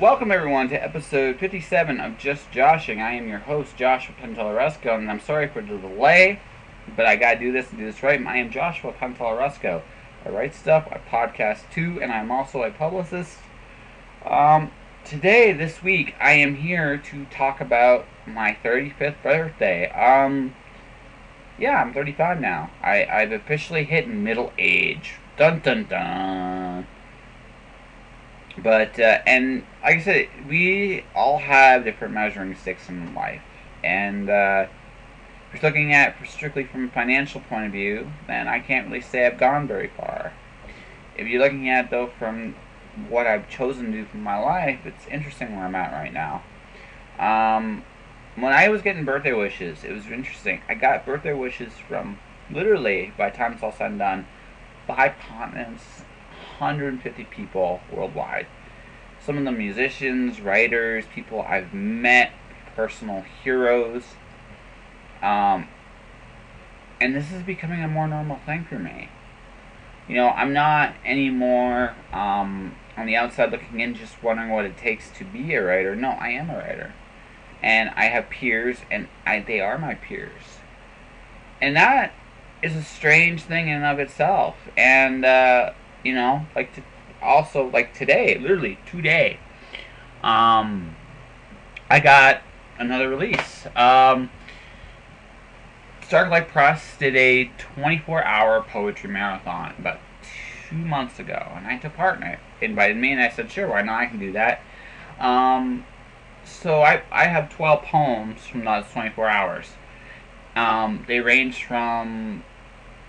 welcome everyone to episode 57 of Just Joshing. I am your host, Joshua Pantelleresco, and I'm sorry for the delay, but I gotta do this and do this right. I am Joshua Pantelleresco. I write stuff, I podcast too, and I'm also a publicist. This week, I am here to talk about my 35th birthday. I'm 35 now. I've officially hit middle age. Dun dun dun. But, and like I said, we all have different measuring sticks in life. And if you're looking at it strictly from a financial point of view, then I can't really say I've gone very far. If you're looking at it, though, from what I've chosen to do for my life, it's interesting where I'm at right now. When I was getting birthday wishes, it was interesting. I got birthday wishes from, literally, by the time it's all said and done, 5 continents, 150 people worldwide. Some of them musicians, writers, people I've met, personal heroes. And this is becoming a more normal thing for me. You know, I'm not anymore on the outside looking in just wondering what it takes to be a writer. No, I am a writer. And I have peers, and they are my peers. And that is a strange thing in and of itself. And, today, literally today, I got another release. Starlight Press did a 24-hour poetry marathon about 2 months ago, and I took part in it. They invited me, and I said, sure, why not? I can do that. So I have 12 poems from those 24 hours. They range from,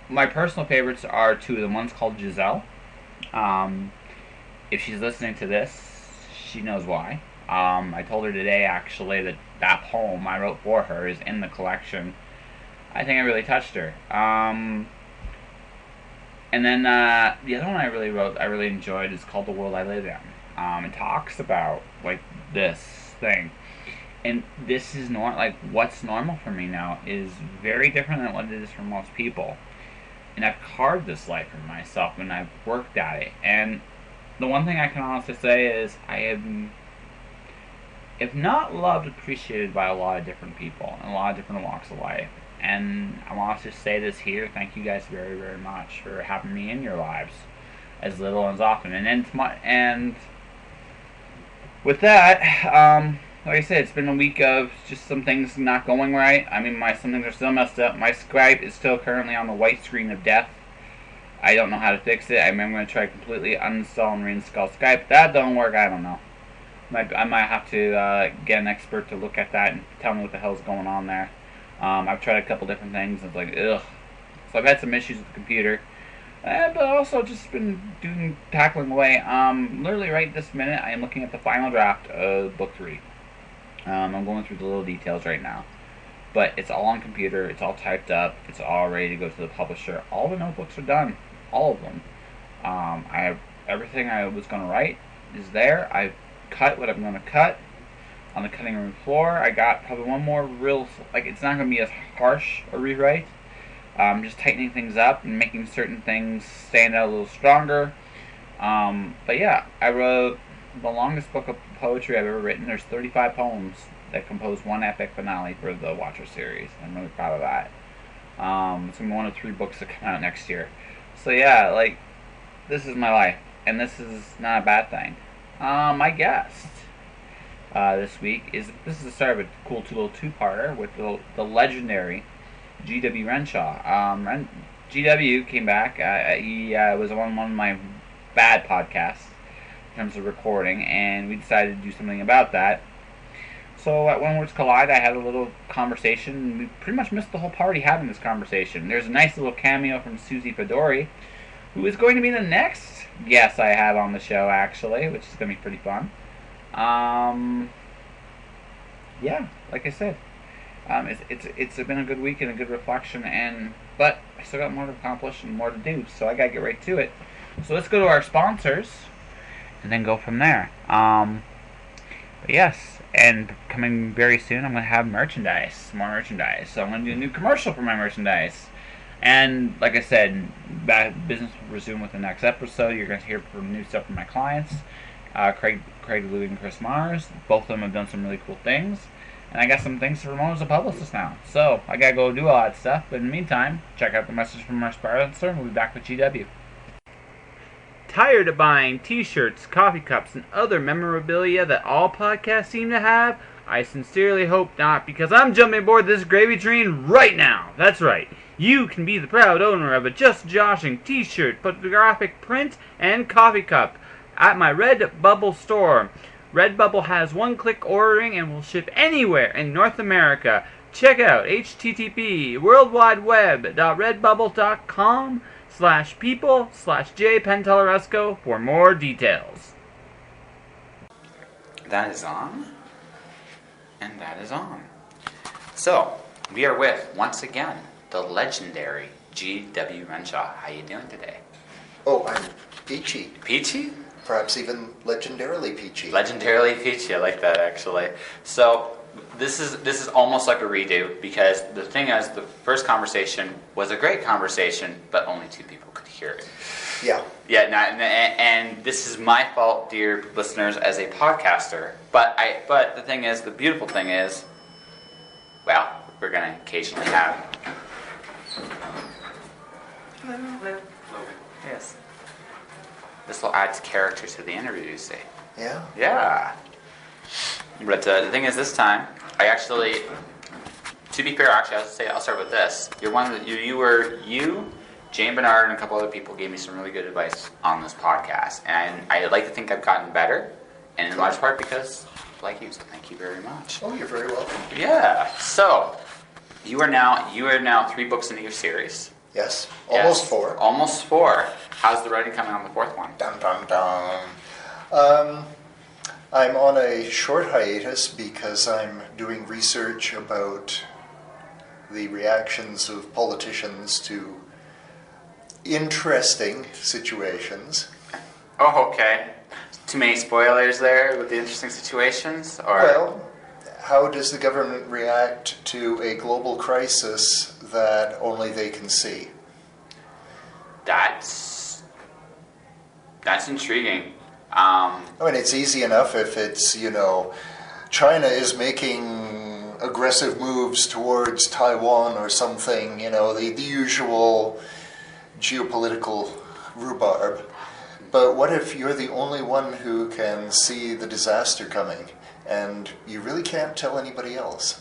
my personal favorites are two of them. One's called Giselle. If she's listening to this, she knows why. I told her today, actually, that poem I wrote for her is in the collection. I think I really touched her. And then the other one I really enjoyed is called The World I Live In. It talks about, this thing. And this is what's normal for me now is very different than what it is for most people. And I've carved this life for myself, and I've worked at it. And the one thing I can honestly say is I am, if not loved, appreciated by a lot of different people in a lot of different walks of life. And I want to just say this here. Thank you guys very, very much for having me in your lives, as little and as often. And with that, like I said, it's been a week of just some things not going right. I mean, some things are still messed up. My Skype is still currently on the white screen of death. I don't know how to fix it. I'm going to try to completely uninstall and reinstall Skype. If that don't work, I don't know. I might have to get an expert to look at that and tell me what the hell's going on there. I've tried a couple different things, and it's like, ugh. So I've had some issues with the computer. But also just been tackling away. Literally right this minute, I am looking at the final draft of book 3. I'm going through the little details right now. But it's all on computer, it's all typed up, it's all ready to go to the publisher. All the notebooks are done. All of them. I have everything I was going to write is there. I've cut what I'm going to cut on the cutting room floor. I got probably one more it's not going to be as harsh a rewrite. Just tightening things up and making certain things stand out a little stronger. But yeah, I wrote the longest book of poetry I've ever written. There's 35 poems that compose one epic finale for the Watcher series. I'm really proud of that. It's going to be one of 3 books that come out next year. So yeah, this is my life, and this is not a bad thing. My guest this week is the start of a cool little two-parter with the legendary G.W. Renshaw. GW came back. He was on one of my bad podcasts in terms of recording, and we decided to do something about that. So at When Words Collide, I had a little conversation, and we pretty much missed the whole party having this conversation. There's a nice little cameo from Susie Fedori, who is going to be the next guest I have on the show, actually, which is going to be pretty fun. Yeah, like I said, it's been a good week and a good reflection, but I still got more to accomplish and more to do, so I gotta get right to it. So let's go to our sponsors, and then go from there. But yes, and coming very soon, I'm gonna have more merchandise. So I'm gonna do a new commercial for my merchandise. And like I said, business will resume with the next episode. You're going to hear from new stuff from my clients. Craig Louie and Chris Mars. Both of them have done some really cool things. And I got some things to promote as a publicist now. So I gotta go do all that stuff. But in the meantime, check out the message from our sponsor and we'll be back with GW. Tired of buying t-shirts, coffee cups, and other memorabilia that all podcasts seem to have? I sincerely hope not, because I'm jumping aboard this gravy train right now. That's right. You can be the proud owner of a Just Joshing t-shirt, photographic print, and coffee cup at my Redbubble store. Redbubble has one-click ordering and will ship anywhere in North America. Check out http://worldwideweb.redbubble.com/people/jpenteloresco for more details. That is on. And that is on. So, we are with, once again, the legendary G.W. Renshaw. How you doing today? Oh, I'm peachy. Peachy? Perhaps even legendarily peachy. Legendarily peachy. I like that, actually. So, this is almost like a redo, because the thing is, the first conversation was a great conversation, but only two people could hear it. Yeah. Yeah, and this is my fault, dear listeners, as a podcaster. But the thing is, the beautiful thing is, well, we're going to occasionally have. Hello. Yes. This will add character to the interview, you see. Yeah. Yeah. But the thing is, this time, I actually, to be fair, actually, I'll start with this. You, Jane Bernard, and a couple other people gave me some really good advice on this podcast, and I'd like to think I've gotten better, and in large part because I like you, so thank you very much. Oh, you're very welcome. Yeah. So, you are now 3 books into your series. Yes. Almost Yes. 4. Almost 4. How's the writing coming on the 4th one? Dun dun dun. I'm on a short hiatus because I'm doing research about the reactions of politicians to interesting situations. Oh, okay. Too many spoilers there with the interesting situations? Or? Well, how does the government react to a global crisis that only they can see? That's intriguing. I mean, it's easy enough if it's, China is making aggressive moves towards Taiwan or something, the usual geopolitical rhubarb. But what if you're the only one who can see the disaster coming and you really can't tell anybody else?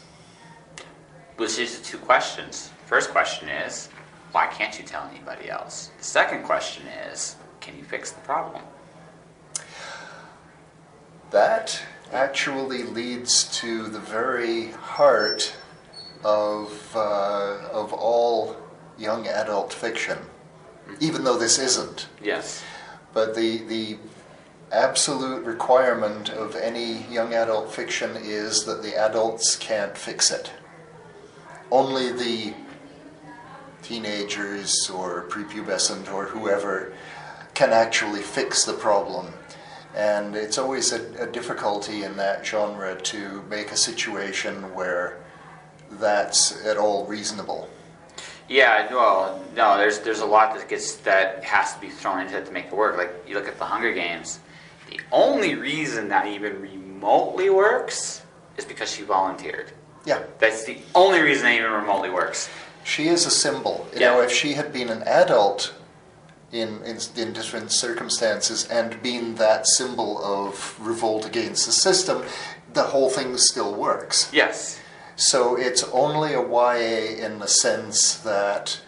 Which is 2 questions. First question is, why can't you tell anybody else? The second question is, can you fix the problem? That actually leads to the very heart of all young adult fiction, even though this isn't. Yes. But the absolute requirement of any young adult fiction is that the adults can't fix it. Only the teenagers or prepubescent or whoever can actually fix the problem. And it's always a difficulty in that genre to make a situation where that's at all reasonable. Yeah, well, no, there's a lot that has to be thrown into it to make it work. Like, you look at the Hunger Games, the only reason that even remotely works is because she volunteered. Yeah. That's the only reason that even remotely works. She is a symbol. If she had been an adult in different circumstances and been that symbol of revolt against the system, the whole thing still works. Yes. So it's only a YA in the sense that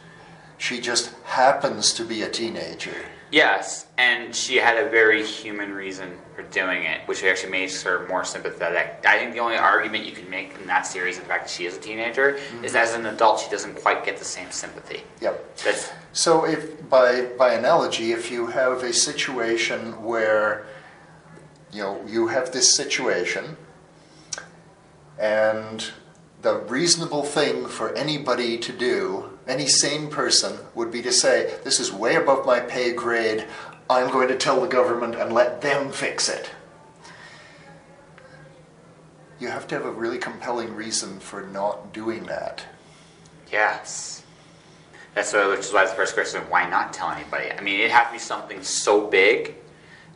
she just happens to be a teenager. Yes, and she had a very human reason for doing it, which actually makes her more sympathetic. I think the only argument you can make in that series, the fact that she is a teenager, is as an adult she doesn't quite get the same sympathy. Yep. So if by analogy, if you have a situation where you have this situation and the reasonable thing for anybody to do, any sane person, would be to say, this is way above my pay grade, I'm going to tell the government and let them fix it. You have to have a really compelling reason for not doing that. Yes. Which is why the first question, why not tell anybody? I mean, it'd have to be something so big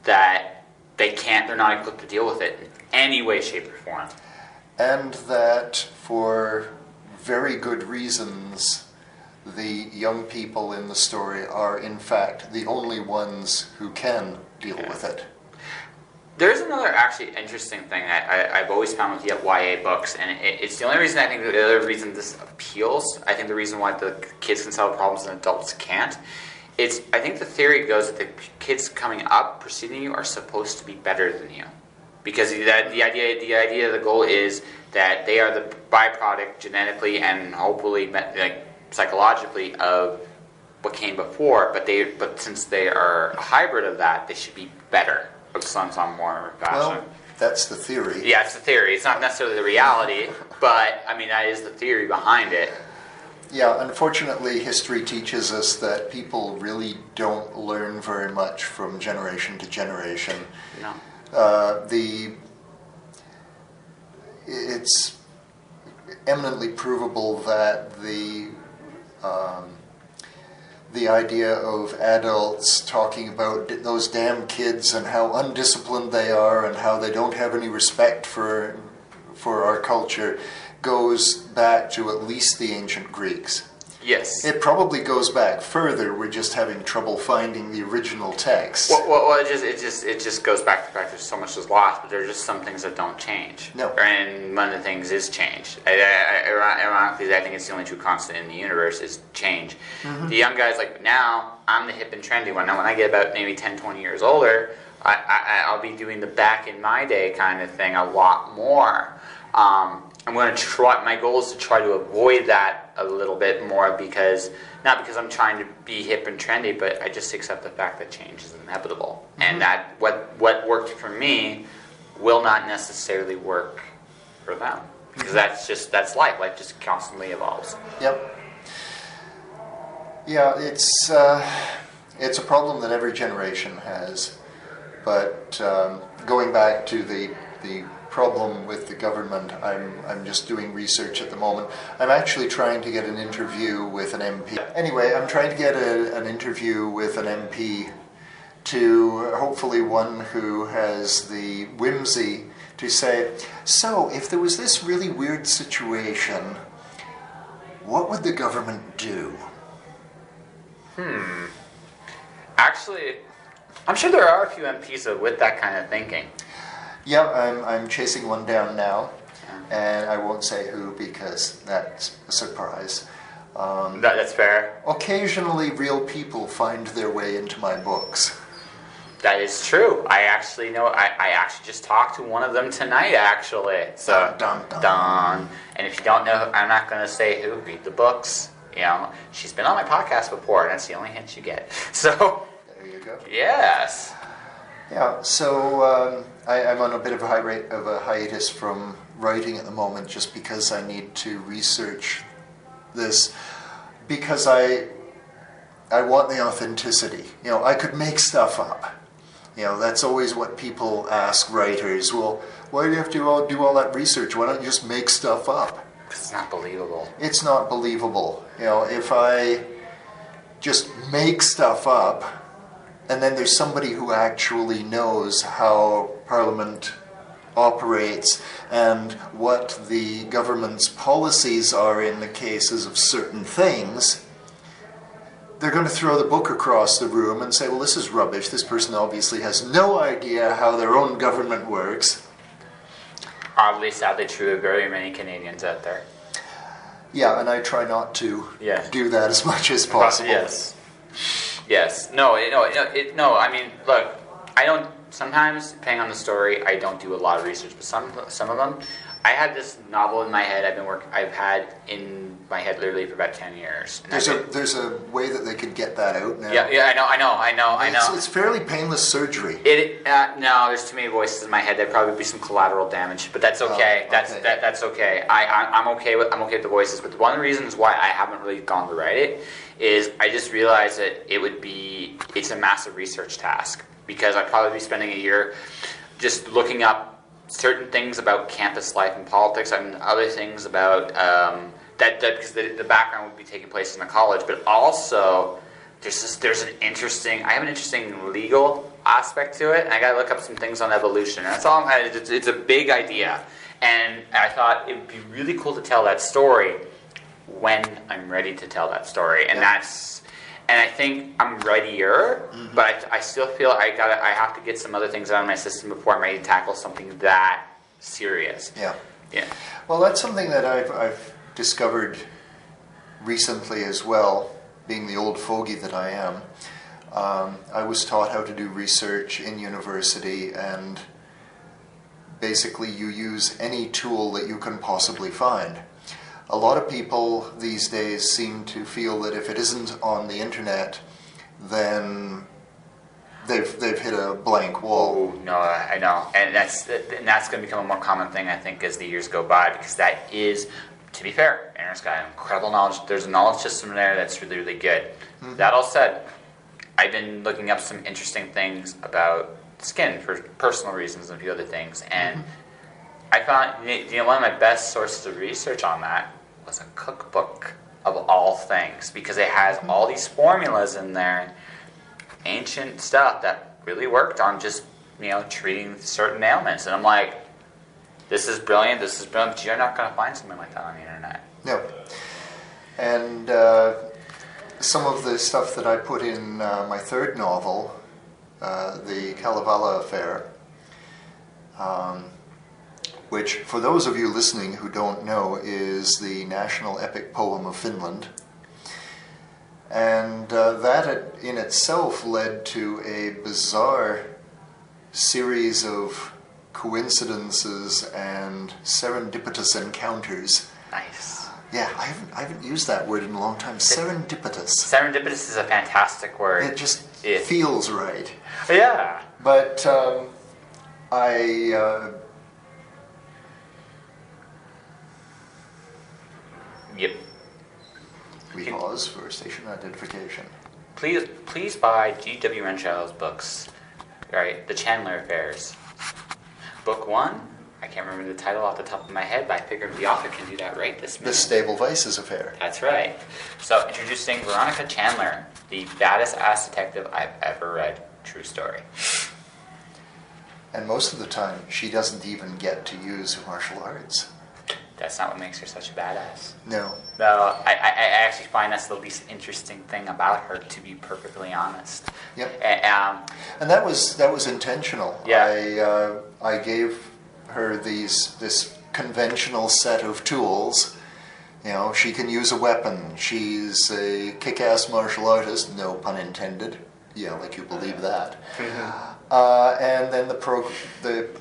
that they're not equipped to deal with it in any way, shape, or form. And that for very good reasons, the young people in the story are in fact the only ones who can deal with it. There's another actually interesting thing I've always found with YA books, and it's the only reason I think the other reason this appeals, I think the reason why the kids can solve problems and adults can't, I think the theory goes that the kids coming up preceding you are supposed to be better than you. Because the idea, the goal is that they are the byproduct genetically and hopefully psychologically of what came before, but since they are a hybrid of that, they should be better of some more fashion. Well, that's the theory. Yeah, it's the theory. It's not necessarily the reality, but I mean that is the theory behind it. Yeah, unfortunately, history teaches us that people really don't learn very much from generation to generation. No. It's eminently provable that the idea of adults talking about those damn kids and how undisciplined they are and how they don't have any respect for our culture goes back to at least the ancient Greeks. Yes. It probably goes back further. We're just having trouble finding the original text. Well, it just goes back to the fact there's so much is lost, but there are just some things that don't change. No. And one of the things is change. Ironically, I think it's the only true constant in the universe is change. Mm-hmm. The young guys, like, now, I'm the hip and trendy one. Now, when I get about maybe 10, 20 years older, I'll be doing the back in my day kind of thing a lot more. I'm going to try. My goal is to try to avoid that a little bit more not because I'm trying to be hip and trendy, but I just accept the fact that change is inevitable, mm-hmm. and that what worked for me will not necessarily work for them, because that's life. Life just constantly evolves. Yep. Yeah, it's a problem that every generation has, but going back to the problem with the government, I'm just doing research at the moment. I'm actually trying to get an interview with an MP. Anyway, I'm trying to get an interview with an MP, to hopefully one who has the whimsy to say, so if there was this really weird situation, what would the government do? Actually, I'm sure there are a few MPs with that kind of thinking. Yeah, I'm chasing one down now, and I won't say who because that's a surprise. That's fair. Occasionally, real people find their way into my books. That is true. I actually know. I actually just talked to one of them tonight, actually. So, dun. And if you don't know, I'm not going to say who. Read the books. You know, she's been on my podcast before, and that's the only hint you get. So, there you go. Yes. Yeah, so I'm on a bit of a hiatus from writing at the moment just because I need to research this, because I want the authenticity. You know, I could make stuff up. You know, that's always what people ask writers. Well, why do you have to do all that research? Why don't you just make stuff up? It's not believable. It's not believable. You know, if I just make stuff up, and then there's somebody who actually knows how Parliament operates and what the government's policies are in the cases of certain things, they're going to throw the book across the room and say, well, this is rubbish. This person obviously has no idea how their own government works. Oddly, sadly true of very many Canadians out there. Yeah, and I try not to do that as much as possible. Yes. Yes. No. I mean, look. I don't. Sometimes, depending on the story, I don't do a lot of research. But some of them, I had this novel in my head. I've had in my head literally for about 10 years. There's a way that they could get that out now. Yeah. I know. It's fairly painless surgery. No, there's too many voices in my head. There'd probably be some collateral damage, but that's okay. That's okay. I'm okay with the voices. But one of the reasons why I haven't really gone to write it is I just realized that it's a massive research task, because I'd probably be spending a year just looking up certain things about campus life and politics and other things about that because the background would be taking place in the college, but also there's an interesting, I have an interesting legal aspect to it, and I got to look up some things on evolution. And that's all. It's a big idea, and I thought it would be really cool to tell that story when I'm ready to tell that story, and and I think I'm readier, but I still feel I have to get some other things out of my system before I'm ready to tackle something that serious. Yeah. Yeah. Well, that's something that I've discovered recently as well, being the old fogey that I am. I was taught how to do research in university, and basically you use any tool that you can possibly find. A lot of people these days seem to feel that if it isn't on the internet, then they've hit a blank wall. Oh, no, I know. And that's going to become a more common thing, I think, as the years go by, because that is, to be fair, Aaron's got incredible knowledge. There's a knowledge system there that's really, really good. That all said, I've been looking up some interesting things about skin for personal reasons and a few other things, and I found one of my best sources of research on that was a cookbook of all things, because it has all these formulas in there, ancient stuff that really worked on just treating certain ailments, and I'm like, this is brilliant, but you're not going to find something like that on the internet. No. And some of the stuff that I put in my third novel, the Kalevala Affair, which, for those of you listening who don't know, is the national epic poem of Finland. And that in itself led to a bizarre series of coincidences and serendipitous encounters. Nice. Yeah, I haven't used that word in a long time. Serendipitous. Serendipitous is a fantastic word. It just feels right. Yeah. But Yep. We pause for station identification. Please buy G.W. Renshaw's books. Right, The Chandler Affairs. Book 1, I can't remember the title off the top of my head, but I figured the author can do that right this minute. The Stable Vices Affair. That's right. So, introducing Veronica Chandler, the baddest ass detective I've ever read. True story. And most of the time, she doesn't even get to use martial arts. That's not what makes her such a badass. No. No, I actually find that's the least interesting thing about her, to be perfectly honest. Yep. And that was intentional. Yeah. I gave her this conventional set of tools. She can use a weapon. She's a kick-ass martial artist, no pun intended. Yeah, like you believe that. And then the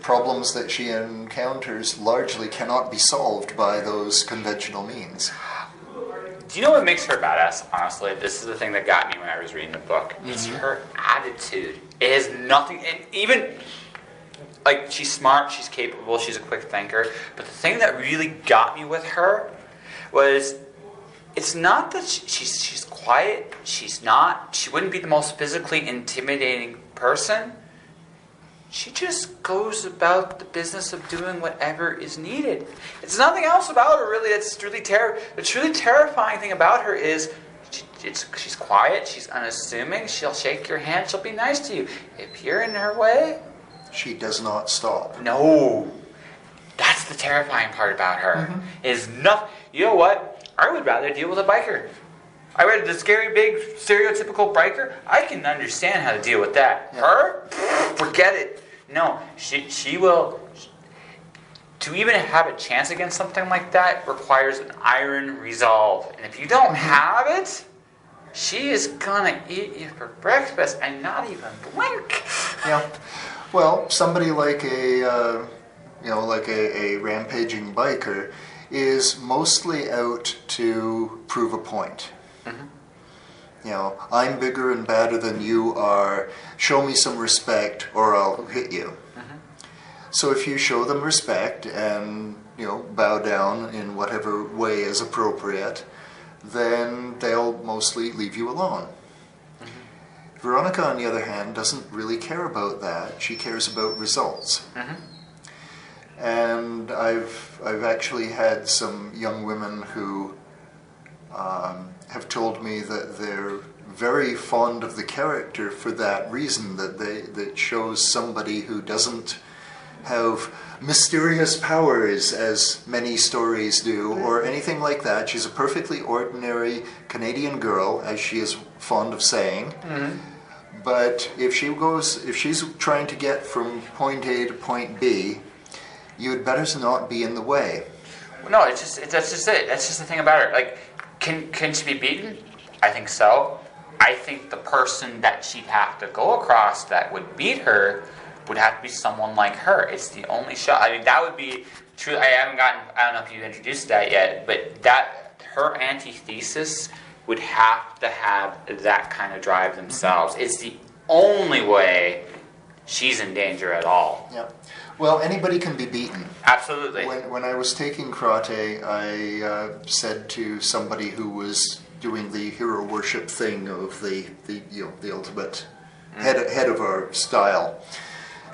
problems that she encounters largely cannot be solved by those conventional means. Do you know what makes her badass, honestly? This is the thing that got me when I was reading the book. It's her attitude. It has nothing, and even, like, she's smart, she's capable, she's a quick thinker, but the thing that really got me with her was, it's not that she's quiet, she wouldn't be the most physically intimidating person. She just goes about the business of doing whatever is needed. It's nothing else about her, really. The truly terrifying thing about her is she's quiet, she's unassuming, she'll shake your hand, she'll be nice to you. If you're in her way... She does not stop. No. That's the terrifying part about her. You know what? I would rather deal with a biker. I read the scary, big, stereotypical biker. I can understand how to deal with that. Yeah. Her? Forget it. No, she will... To even have a chance against something like that requires an iron resolve. And if you don't have it, she is gonna eat you for breakfast and not even blink. Yeah. Well, somebody like a rampaging biker is mostly out to prove a point. I'm bigger and badder than you are. Show me some respect or I'll hit you. So if you show them respect and, bow down in whatever way is appropriate, then they'll mostly leave you alone. Veronica, on the other hand, doesn't really care about that. She cares about results. And I've actually had some young women who have told me that they're very fond of the character for that reason, that shows somebody who doesn't have mysterious powers as many stories do or anything like that. She's a perfectly ordinary Canadian girl, as she is fond of saying. But if she's trying to get from point A to point B, you had better not be in the way. No, that's just it. That's just the thing about her. Like, can she be beaten? I think so. I think the person that she'd have to go across that would beat her would have to be someone like her. It's the only shot. I mean, that would be true. I don't know if you introduced that yet, but her antithesis would have to have that kind of drive themselves. It's the only way she's in danger at all. Yeah. Well, anybody can be beaten. Absolutely. When I was taking karate, I said to somebody who was doing the hero worship thing of the ultimate head of our style,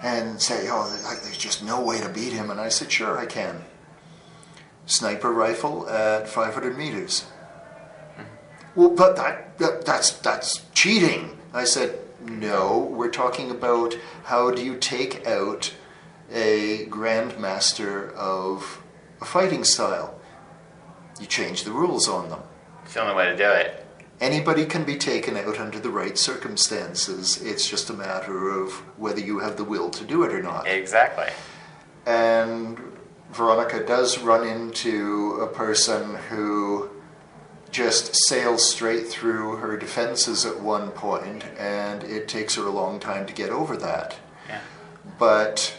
and say, there's just no way to beat him. And I said, sure, I can. Sniper rifle at 500 meters. Well, but that's cheating. I said, no, we're talking about how do you take out a grandmaster of a fighting style. You change the rules on them. It's the only way to do it. Anybody can be taken out under the right circumstances. It's just a matter of whether you have the will to do it or not. Exactly. And Veronica does run into a person who just sails straight through her defenses at one point, and it takes her a long time to get over that. Yeah. But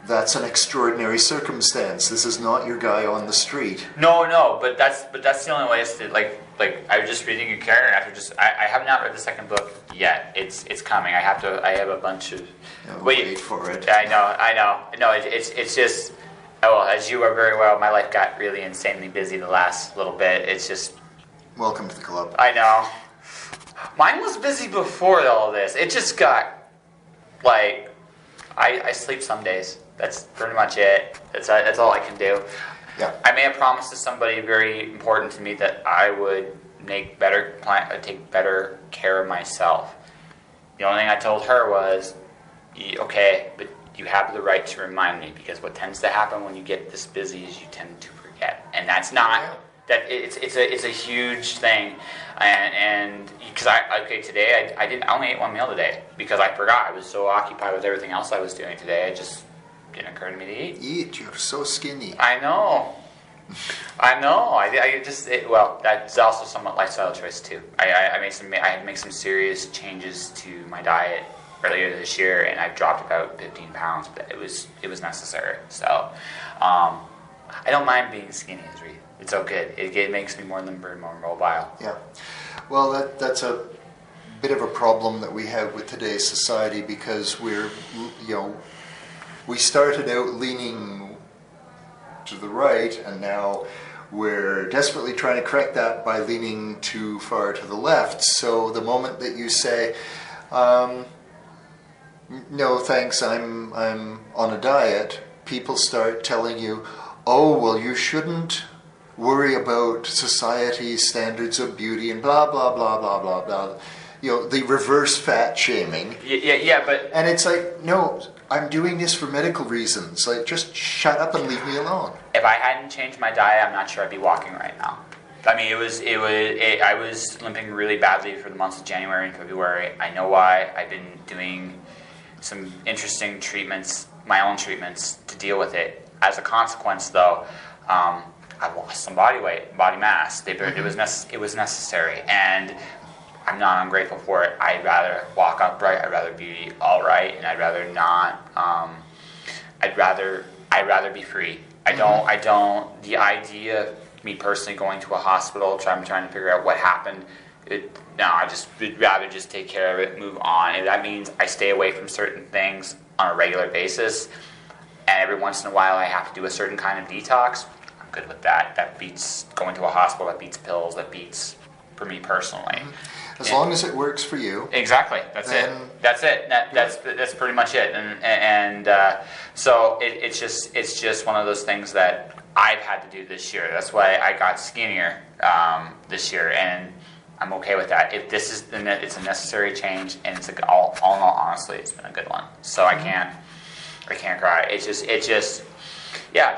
that's an extraordinary circumstance. This is not your guy on the street. No, but that's the only way is to like I was just reading your character after I have not read the second book yet. It's coming. I have a bunch of wait for it. I know. No, it's just as you are very well, my life got really insanely busy the last little bit. It's just welcome to the club. I know. Mine was busy before all this. It just got like I sleep some days. That's pretty much it. That's all I can do. Yeah. I may have promised to somebody very important to me that I would take better care of myself. The only thing I told her was, okay, but you have the right to remind me, because what tends to happen when you get this busy is you tend to forget, and that's not that it's a huge thing, and because today I only ate one meal today because I forgot. I was so occupied with everything else I was doing today. It just didn't occur to me to eat. Eat, you're so skinny. I know. That's also somewhat lifestyle choice too. I had to make some serious changes to my diet earlier this year, and I've dropped about 15 pounds, but it was necessary. So, I don't mind being skinny, it's so good. It makes me more limber and more mobile. Yeah. Well, that's a bit of a problem that we have with today's society, because we started out leaning to the right, and now we're desperately trying to correct that by leaning too far to the left. So the moment that you say, no thanks, I'm on a diet, people start telling you, oh, well, you shouldn't worry about society's standards of beauty and blah, blah, blah, blah, blah, blah. The reverse fat shaming. But... And it's like, no, I'm doing this for medical reasons. Like, just shut up and leave me alone. If I hadn't changed my diet, I'm not sure I'd be walking right now. I mean, I was limping really badly for the months of January and February. I know why. I've been doing some interesting treatments, my own treatments, to deal with it. As a consequence, though, I lost some body weight, body mass. It was necessary, and I'm not ungrateful for it. I'd rather walk upright. I'd rather be all right, and I'd rather not. I'd rather be free. I don't. The idea of me personally going to a hospital, trying to figure out what happened. I would rather just take care of it, move on. If that means I stay away from certain things on a regular basis, and every once in a while I have to do a certain kind of detox, I'm good with that. That beats going to a hospital. That beats pills. That beats for me personally. As long as it works for you. Exactly. That's it. That's pretty much it. So it's just one of those things that I've had to do this year. That's why I got skinnier this year. And I'm okay with that. If this is it's a necessary change, and it's all in all honestly, it's been a good one. So I can't cry. It's just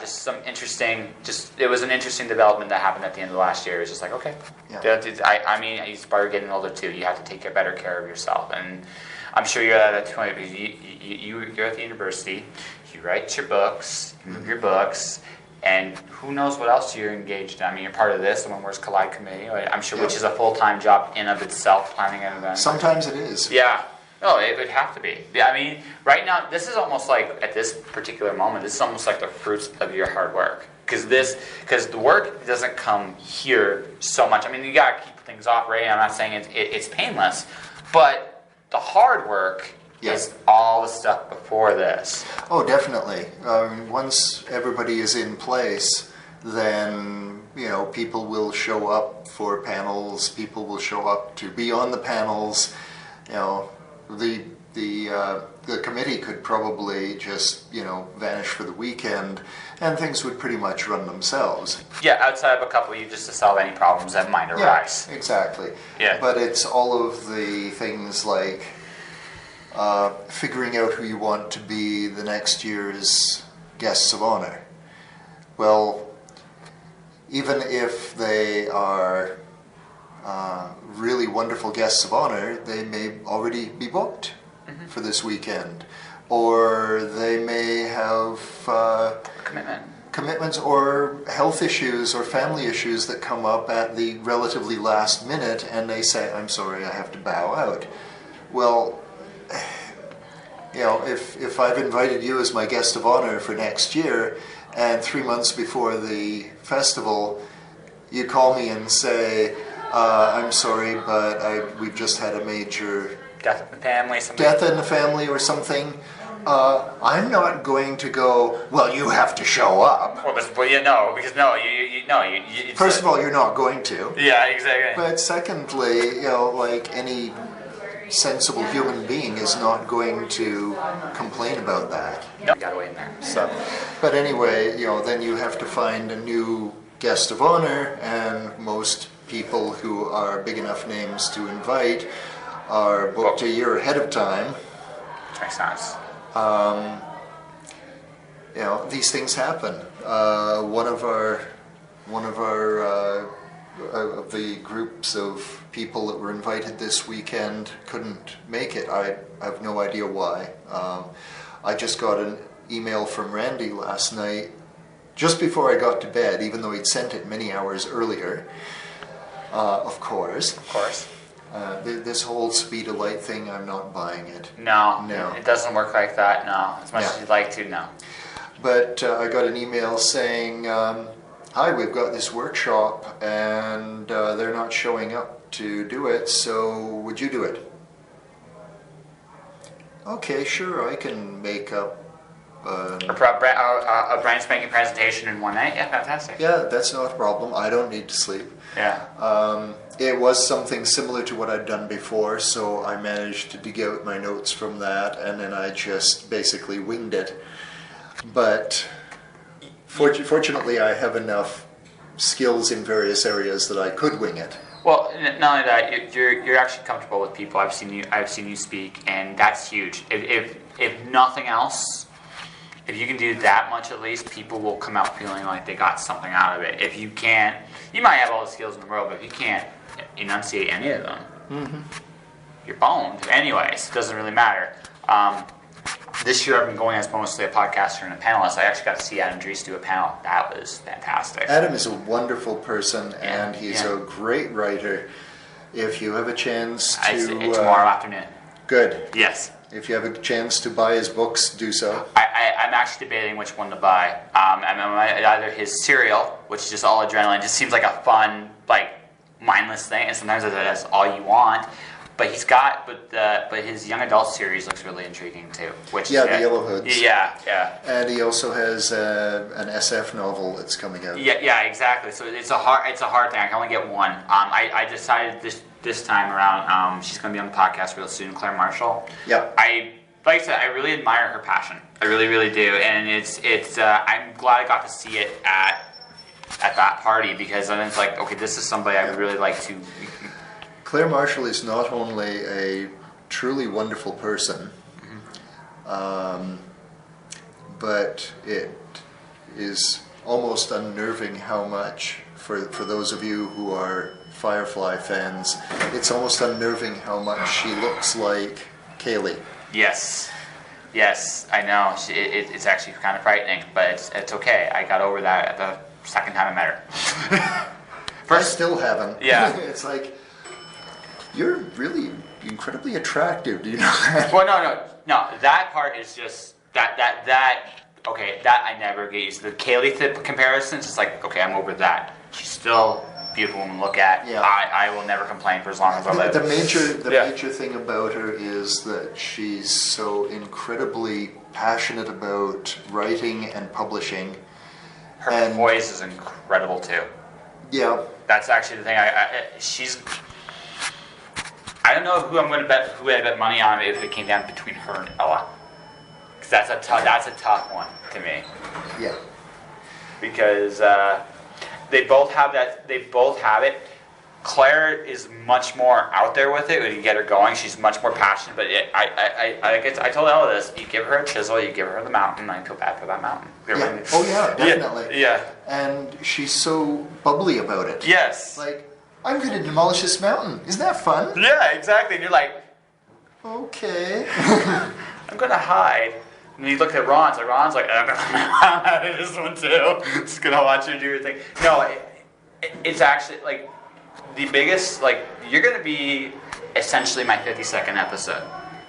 some interesting. It was an interesting development that happened at the end of last year. It was just like, okay, I mean, you start getting older too. You have to take better care of yourself, and I'm sure you're at that point because you're at the university. You write your books, you move your books. And who knows what else you're engaged in. I mean, you're part of this, the One Words Collide Committee, I'm sure, which is a full-time job in of itself, planning an event. Sometimes it is. Yeah. No, it would have to be. I mean, right now, this is almost like, at this particular moment, this is almost like the fruits of your hard work. Because the work doesn't come here so much. I mean, you got to keep things off, right? I'm not saying it's painless, but the hard work is all the stuff before this. Oh, definitely. Once everybody is in place, then people will show up for panels. People will show up to be on the panels. The committee could probably just vanish for the weekend, and things would pretty much run themselves. Yeah, outside of a couple of you, just to solve any problems that might arise. Yeah, exactly. Yeah. But it's all of the things like figuring out who you want to be the next year's guests of honor. Well, even if they are really wonderful guests of honor, they may already be booked for this weekend, or they may have commitments or health issues or family issues that come up at the relatively last minute, and they say, "I'm sorry, I have to bow out." Well, if I've invited you as my guest of honor for next year, and 3 months before the festival, you call me and say, "I'm sorry, but we've just had a major death in the family, or something," I'm not going to go, "Well, you have to show up." First of all, you're not going to. Yeah, exactly. But secondly, like any sensible human being is not going to complain about that. No, you got away in there. So, but anyway, then you have to find a new guest of honor, and most people who are big enough names to invite are booked a year ahead of time. Makes sense. These things happen. One of the groups of people that were invited this weekend couldn't make it. I have no idea why. I just got an email from Randy last night, just before I got to bed, even though he'd sent it many hours earlier. Of course. This whole speed of light thing, I'm not buying it. No, it doesn't work like that. No, as much as you'd like to. No. But I got an email saying, "Hi, we've got this workshop, and they're not showing up to do it. So would you do it?" Okay, sure, I can make up a brand spanking presentation in one night. Yeah, fantastic. Yeah, that's not a problem. I don't need to sleep. Yeah. It was something similar to what I'd done before, so I managed to dig out my notes from that, and then I just basically winged it. But fortunately, I have enough skills in various areas that I could wing it. Well, not only that, you're actually comfortable with people. I've seen you speak, and that's huge. If nothing else, if you can do that much at least, people will come out feeling like they got something out of it. If you can't, you might have all the skills in the world, but if you can't enunciate any of them, you're boned. Anyways, it doesn't really matter. This year I've been going as mostly a podcaster and a panelist. I actually got to see Adam Dries do a panel. That was fantastic. Adam is a wonderful person, and he's a great writer. If you have a chance to... tomorrow afternoon. Good. Yes. If you have a chance to buy his books, do so. I'm actually debating which one to buy. Either his Serial, which is just all adrenaline, just seems like a fun, mindless thing, and sometimes that's all you want. But but his young adult series looks really intriguing too. The Yellow Hoods. Yeah. And he also has an SF novel that's coming out. Yeah, exactly. So it's a hard thing. I can only get one. I decided this time around. She's going to be on the podcast real soon, Claire Marshall. Yeah. Like I said, I really admire her passion. I really, really do, and it's. I'm glad I got to see it at that party, because then it's like, okay, this is somebody I would really like to Claire Marshall is not only a truly wonderful person, but it is almost unnerving how much, for those of you who are Firefly fans, it's almost unnerving how much she looks like Kaylee. Yes. Yes, I know. It's actually kind of frightening, but it's okay. I got over that at the second time I met her. I still haven't. Yeah. It's like, you're really incredibly attractive, do you know that? Well, no. That part is just, okay, that I never get used to. The Kaylee comparisons, it's like, okay, I'm over that. She's still a beautiful woman to look at. Yeah. I will never complain for as long as I live. The major thing about her is that she's so incredibly passionate about writing and publishing. Her voice is incredible too. Yeah. That's actually the thing. I don't know who I bet money on if it came down between her and Ella. Because that's a tough one to me. Yeah. Because they both have it. Claire is much more out there with it when you get her going. She's much more passionate. But I told Ella this: you give her a chisel, you give her the mountain. I feel bad for that mountain. Yeah. Oh yeah, definitely. Yeah. And she's so bubbly about it. Yes. Like, I'm going to demolish this mountain. Isn't that fun? Yeah, exactly. And you're like, okay. I'm going to hide. And you look at Ron, Ron's like, I'm out of this one too. Just going to watch you do your thing. No, it's actually, like, the biggest, like, you're going to be essentially my 52nd episode.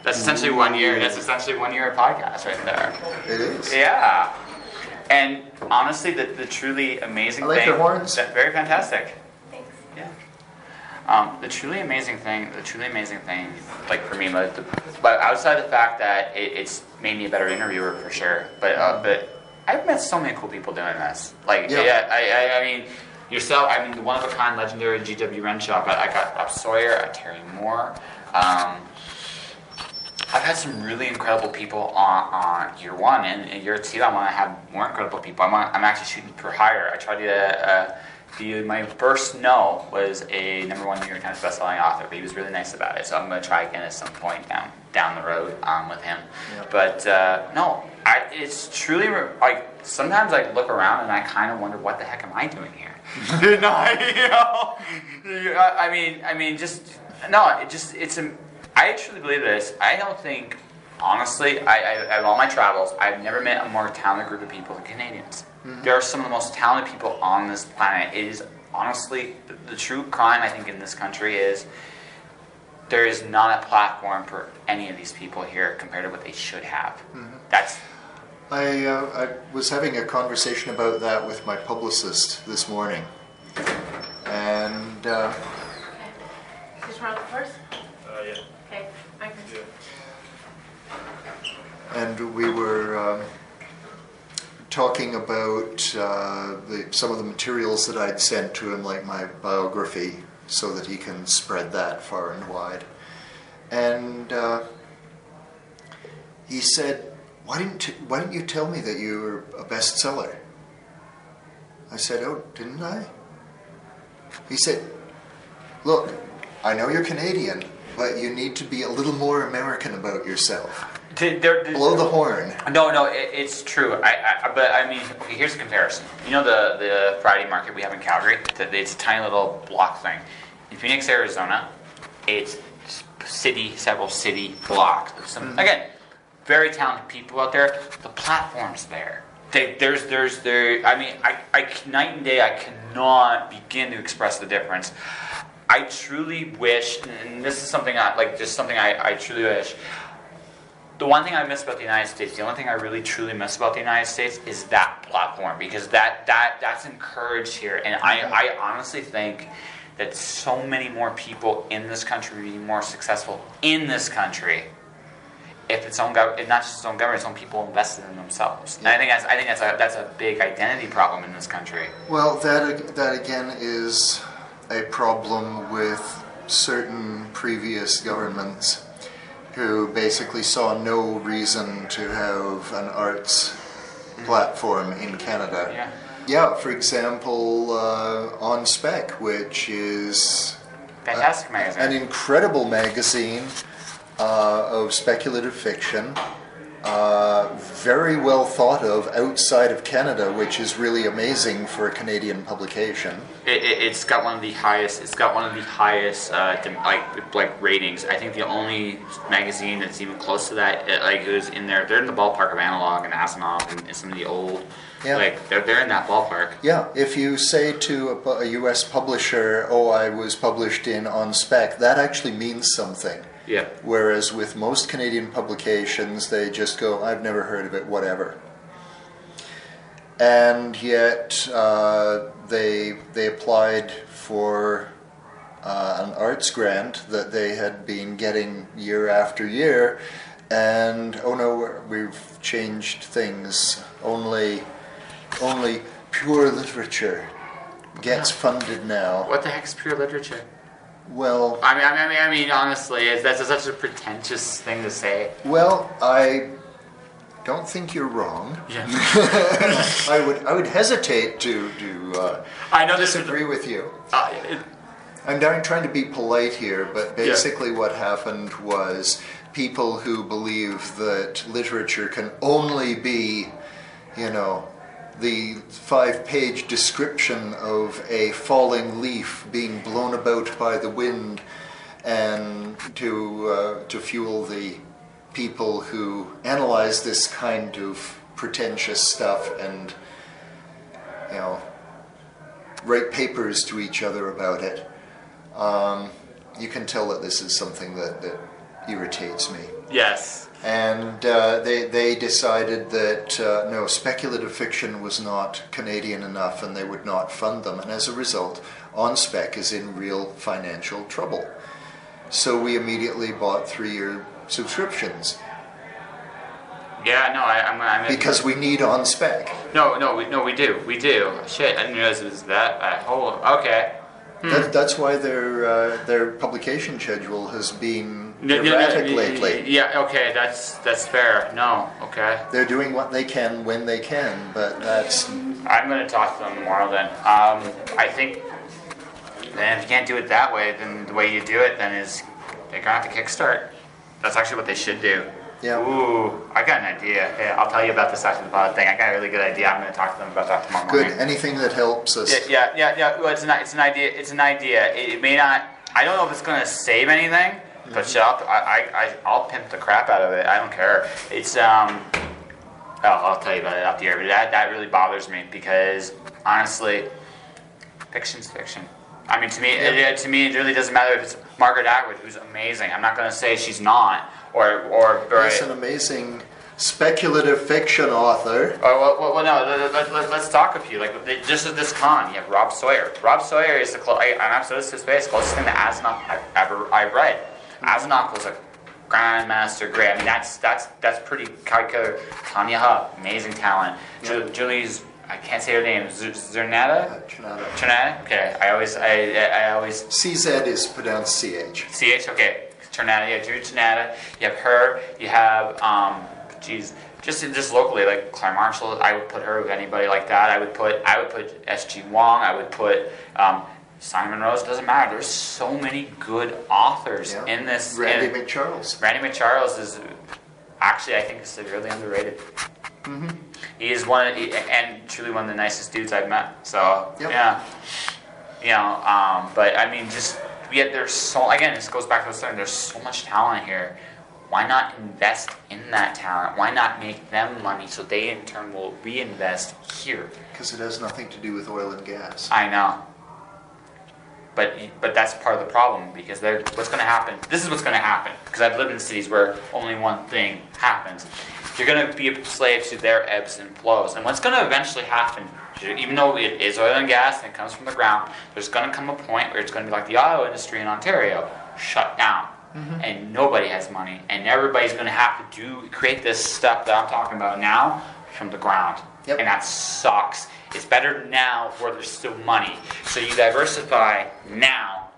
That's essentially 1 year. That's essentially 1 year of podcast right there. It is. Yeah. And honestly, the truly amazing thing. I like your horns. Very fantastic. Thanks. Yeah. The truly amazing thing, like for me, but outside the fact that it's made me a better interviewer for sure, but I've met so many cool people doing this. Like, I mean, yourself, I mean, the one-of-a-kind legendary GW Renshaw, but I got Bob Sawyer, Terry Moore. I've had some really incredible people on year one, and year two I want to have more incredible people. I'm actually shooting for hire. I tried to my first no was a #1 New York Times bestselling author, but he was really nice about it. So I'm going to try again at some point down the road with him. Yeah. But no, it's truly like sometimes I look around and I kind of wonder what the heck am I doing here? I truly believe this. I don't think, honestly, I all my travels, I've never met a more talented group of people than Canadians. Mm-hmm. There are some of the most talented people on this planet. It is, honestly, the true crime, I think, in this country is there is not a platform for any of these people here compared to what they should have. Mm-hmm. I was having a conversation about that with my publicist this morning. And... Okay. Just round first? Yeah. Okay. I can do it. And we were talking about some of the materials that I'd sent to him, like my biography, so that he can spread that far and wide. And he said, why didn't you tell me that you were a bestseller? I said, oh, didn't I? He said, look, I know you're Canadian, but you need to be a little more American about yourself. Blow the horn. No, it's true. But I mean, okay, here's a comparison. You know the Friday market we have in Calgary? It's a tiny little block thing. In Phoenix, Arizona, it's several city blocks. Again, very talented people out there. The platform's there. Night and day, I cannot begin to express the difference. I truly wish, and this is something I truly wish. The one thing I miss about the United States, the only thing I really truly miss about the United States is that platform, because that's encouraged here, and I honestly think that so many more people in this country would be more successful in this country if its own government, not just its own government, its own people invested in themselves. Yeah. And I think that's a big identity problem in this country. Well, that again is a problem with certain previous governments who basically saw no reason to have an arts platform in Canada. Yeah, for example, On Spec, which is Fantastic magazine. An incredible magazine of speculative fiction. Very well thought of outside of Canada, which is really amazing for a Canadian publication. It's got one of the highest. It's got one of the highest like ratings. I think the only magazine that's even close to that, who's in there, they're in the ballpark of Analog and Asimov and some of the old. Yeah. Like they're in that ballpark. Yeah, if you say to a U.S. publisher, "Oh, I was published in On Spec," that actually means something. Yeah. Whereas with most Canadian publications, they just go, "I've never heard of it, whatever." And yet they applied for an arts grant that they had been getting year after year, and oh no, we've changed things. Only pure literature gets funded now. What the heck is pure literature? Well, I mean, honestly, that's such a pretentious thing to say. Well, I don't think you're wrong. Yeah. I would hesitate to I know this disagree with you. It, I'm trying to be polite here, but basically what happened was people who believe that literature can only be, the 5-page description of a falling leaf being blown about by the wind, and to fuel the people who analyze this kind of pretentious stuff and write papers to each other about it. You can tell that this is something that irritates me. yes. And they decided that no, speculative fiction was not Canadian enough and they would not fund them. And as a result, On Spec is in real financial trouble. So we immediately bought 3-year subscriptions. Yeah, no, I'm because we need On Spec. No, we do. Shit, I didn't realize it was that. Okay. That's why their publication schedule has been erratic lately. Yeah, okay, that's fair. No, okay. They're doing what they can when they can, but that's... I'm going to talk to them tomorrow then. I think then if you can't do it that way, then the way you do it then is they're going to have to kickstart. That's actually what they should do. Yeah. Ooh, I got an idea. Yeah, I'll tell you about this after the pod thing. I got a really good idea. I'm going to talk to them about that tomorrow morning. Good. Anything that helps us. Yeah. Well, it's an idea. It's an idea. It may not. I don't know if it's going to save anything, but shut up. I'll pimp the crap out of it. I don't care. It's I'll tell you about it out the air. But that really bothers me because honestly, fiction's fiction. I mean, to me, it really doesn't matter if it's Margaret Atwood, who's amazing. I'm not going to say she's not, or She's an amazing speculative fiction author. Well, no. Let's talk a few. Like just at this con, you have Rob Sawyer. Rob Sawyer is I'm so this is the closest thing to Asimov I've read. Asimov was a grandmaster great. I mean, that's pretty calculated. Tanya Huff, amazing talent. Julie's. I can't say her name. Zernata? Chernata? Okay. I always. CZ is pronounced CH. CH? Okay. Chernata. Yeah, Julie Chernata. You have her. You have, just locally, like Claire Marshall. I would put her with anybody like that. I would put S.G. Wong. I would put Simon Rose. Doesn't matter. There's so many good authors in this. Randy McCharles. Randy McCharles is actually, I think, severely underrated. Mm-hmm. He is and truly one of the nicest dudes I've met. So yeah, but I mean, there's so, again, this goes back to the saying. There's so much talent here. Why not invest in that talent? Why not make them money so they in turn will reinvest here? Because it has nothing to do with oil and gas. I know. But that's part of the problem, because what's going to happen, this is what's going to happen, because I've lived in cities where only one thing happens. You're going to be a slave to their ebbs and flows. And what's going to eventually happen, even though it is oil and gas and it comes from the ground, there's going to come a point where it's going to be like the auto industry in Ontario, shut down. Mm-hmm. And nobody has money. And everybody's going to have to create this stuff that I'm talking about now from the ground. Yep. And that sucks. It's better now where there's still money. So you diversify now,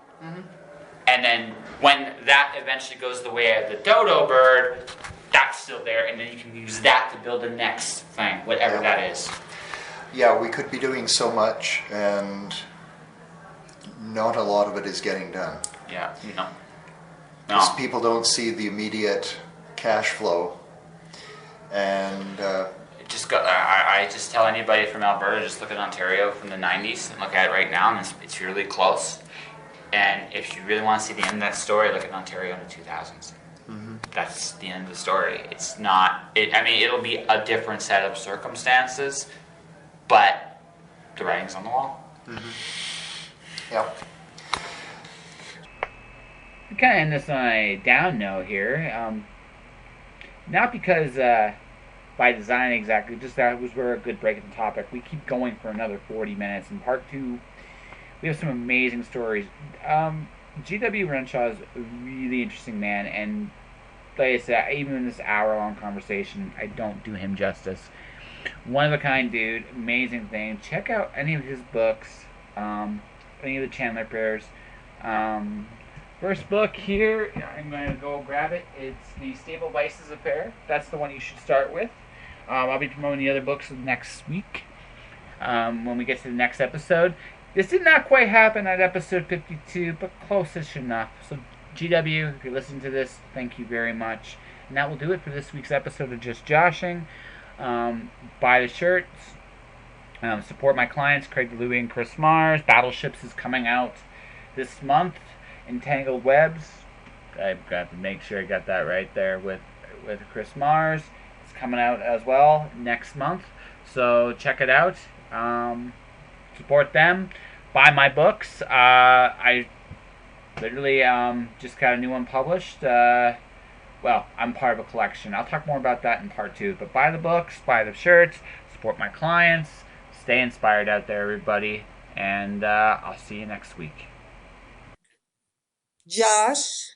and then when that eventually goes the way of the dodo bird, that's still there, and then you can use that to build the next thing, whatever that is. Yeah, we could be doing so much, and not a lot of it is getting done. Yeah, no. Because No. people don't see the immediate cash flow. And I just tell anybody from Alberta, just look at Ontario from the 90s and look at it right now, and it's really close. And if you really want to see the end of that story, look at Ontario in the 2000s. That's the end of the story. It's not, I mean, it'll be a different set of circumstances, but the writing's on the wall. yeah. We kind of end this on a down note here. Not because by design exactly, just that was a good break in the topic. We keep going for another 40 minutes. In part two, we have some amazing stories. G.W. Renshaw is a really interesting man, and like I said, even in this hour-long conversation, I don't do him justice. One of a kind dude, amazing thing. Check out any of his books, any of the Chandler Prayers. First book here, I'm going to go grab it. It's The Stable Vices Affair. That's the one you should start with. I'll be promoting the other books next week when we get to the next episode. This did not quite happen at episode 52, but close-ish enough. So, GW, if you're listening to this, thank you very much. And that will do it for this week's episode of Just Joshing. Buy the shirts. Support my clients, Craig Louie and Chris Mars. Battleships is coming out this month. Entangled Webs. I've got to make sure I got that right there with Chris Mars. It's coming out as well next month. So check it out. Support them. Buy my books. I literally just got a new one published. Well, I'm part of a collection. I'll talk more about that in part two. But buy the books, buy the shirts, support my clients. Stay inspired out there, everybody. And I'll see you next week. Josh.